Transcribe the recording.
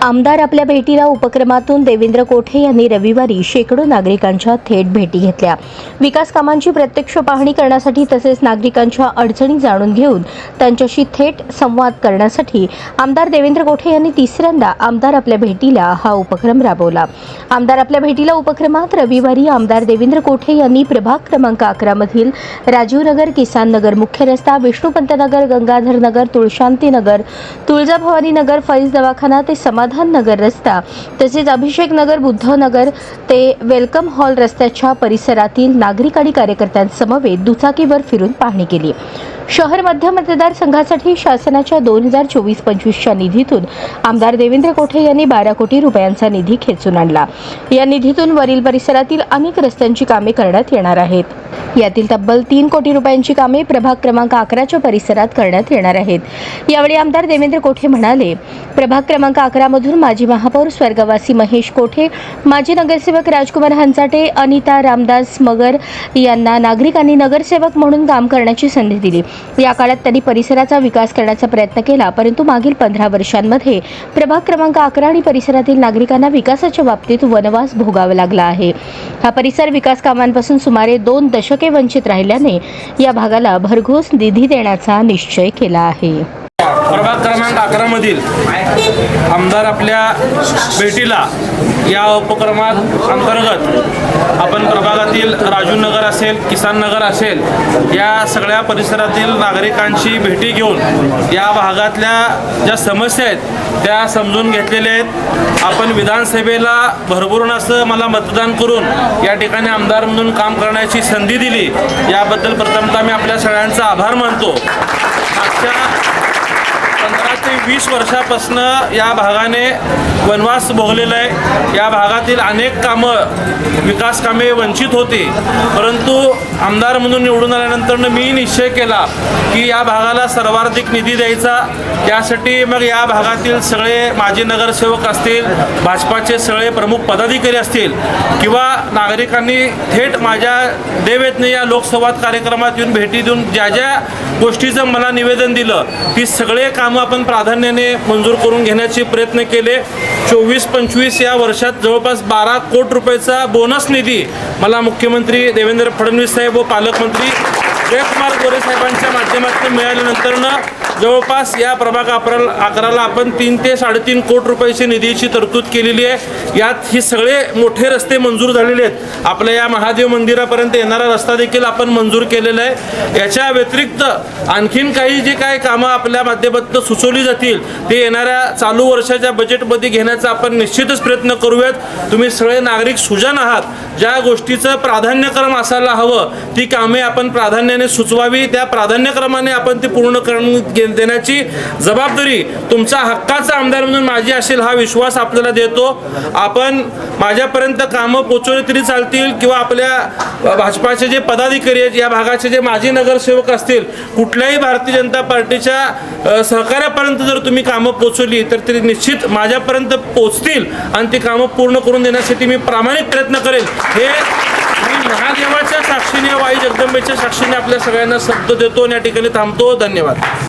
आमदार आपल्या भेटीला उपक्रमातून देवेंद्र कोठे यांनी रविवारी शेकडो नागरिकांच्या थेट भेटी घेतल्या। विकास कामांची प्रत्यक्ष पाहणी करण्यासाठी तसेच नागरिकांच्या अडचणी जाणून घेऊन त्यांच्याशी थेट संवाद करण्यासाठी आमदार देवेंद्र कोठे यांनी तिसऱ्यांदा आमदार आपल्या भेटीला हा उपक्रम राबवला। आमदार आपल्या भेटीला उपक्रमात रविवारी आमदार देवेंद्र कोठे यांनी प्रभाग क्रमांक 11 मधील राजीव नगर, किसान नगर, मुख्य रस्ता, विष्णुपंत नगर, गंगाधर नगर, तुळशांती नगर, तुळजाभवानी नगर, फैज दवाखाना ते समाधान नगर रस्ता तसेच अभिषेक नगर, बुद्ध नगर ते वेलकम हॉल रस्त्याच्या परिसरातील नागरिक आणि कार्यकर्त्यांसमवेत दुचाकीवर फिरून पाहणी केली। शहर मध्य मतदारसंघासाठी शासनाच्या 2024-25च्या निधीतून आमदार देवेंद्र कोठे यांनी 12 कोटी रुपयांचा निधी खेचून आणला। या निधीतून वरील परिसरातील अनेक रस्त्यांची कामे करण्यात येणार आहेत। यातील तब्बल 3 कोटी रुपयांची कामे प्रभाग क्रमांक 11च्या परिसरात करण्यात येणार आहेत। यावेळी आमदार देवेंद्र कोठे म्हणाले, प्रभाग क्रमांक 11 मधून माजी महापौर स्वर्गवासी महेश कोठे, माजी नगरसेवक राजकुमार हंचाटे, अनिता रामदास मगर यांना नागरिकांनी नगरसेवक म्हणून काम करण्याची संधी दिली। या काळात त्यांनी परिसराचा विकास करण्याचा प्रयत्न केला, परंतु मागील 15 वर्षांमध्ये प्रभाग क्रमांक 11 आणि परिसरातील नागरिकांना विकासाच्या बाबतीत वनवास भोगावा लागला आहे। हा परिसर विकास कामांपासून सुमारे 2 दशके वंचित राहिल्याने या भागाला भरघोस निधी देण्याचा निश्चय केला आहे। प्रभाग क्रमांक 11 मधील आमदार आपल्या भेटीला या उपक्रमात अंतर्गत आपण प्रभागातील राजू नगर असेल, किसान नगर असेल या सगळ्या परिसरातील नागरिकांची भेटी घेऊन या भागातल्या ज्या समस्या आहेत त्या समजून घेतलेल्या आहेत। आपण विधानसभेला भरभरून असं मला मतदान करून या ठिकाणी आमदार म्हणून काम करण्याची संधी दिली, याबद्दल प्रथमतः मी आपल्या सगळ्यांचा आभार मानतो। मागच्या 15 ते 20 वर्षापासून या भागाने वनवास भोगलेला आहे। या भागातील अनेक कामं, विकास कामे वंचित होती, परंतु आमदार म्हणून निवडून आल्यानंतर मी निश्चय केला की या भागाला सर्वाधिक निधी द्यायचा। त्यासाठी मग या भागातील सगळे माजी नगरसेवक असतील, भाजपाचे सगळे प्रमुख पदाधिकारी असतील किंवा नागरिकांनी थेट माझ्या देवेतने या लोकसंवाद कार्यक्रमात येऊन भेटी देऊन ज्या ज्या गोष्टीचं मला निवेदन दिलं ती सगळे कामं आपण प्राधान्याने मंजूर करून घेण्याचे प्रयत्न केले। 24-25 या वर्षात जवळपास 12 कोटी रुपयाचा बोनस निधी मला मुख्यमंत्री देवेंद्र फडणवीस साहेब व पालकमंत्री जयकुमार गोरे साहेबांच्या माध्यमातून मिळाल्यानंतरनं जवळपास या प्रभाग 11ला आपण 3 ते 3.5 कोटी रुपयाची निधीची तरतूद केलेली आहे। यात ही सगळे मोठे रस्ते मंजूर झालेले आहेत। आपल्या या महादेव मंदिरापर्यंत येणारा रस्ता देखील आपण मंजूर केलेला आहे। याच्या व्यतिरिक्त आणखीन काही जे काय कामं आपल्या माध्यमातून सुचवली जातील ते येणाऱ्या चालू वर्षाच्या बजेटमध्ये घेण्याचा आपण निश्चितच प्रयत्न करूयात। तुम्ही सगळे नागरिक सुजाण आहात, ज्या गोष्टीचं प्राधान्यक्रम असायला हवं ती कामे आपण प्राधान्याने सुचवावी, त्या प्राधान्यक्रमाने आपण ती पूर्ण करून देण्याची जबाबदारी तुमचा हक्काचा आमदार म्हणून माझी असेल हा विश्वास आपल्याला देतो। आपण माझ्यापर्यंत कामं पोचवली तरी चालतील किंवा आपल्या भाजपाचे जे पदाधिकारी आहेत, या भागाचे जे माजी नगरसेवक असतील, कुठल्याही भारतीय जनता पार्टीच्या सहकार्यापर्यंत जर तुम्ही कामं पोचवली तर ती निश्चित माझ्यापर्यंत पोचतील आणि ती कामं पूर्ण करून देण्यासाठी मी प्रामाणिक प्रयत्न करेल। हे मी महादेवाच्या साक्षीने, वाई जगदंबेच्या साक्षीने आपल्या सगळ्यांना शब्द देतो आणि या ठिकाणी थांबतो। धन्यवाद।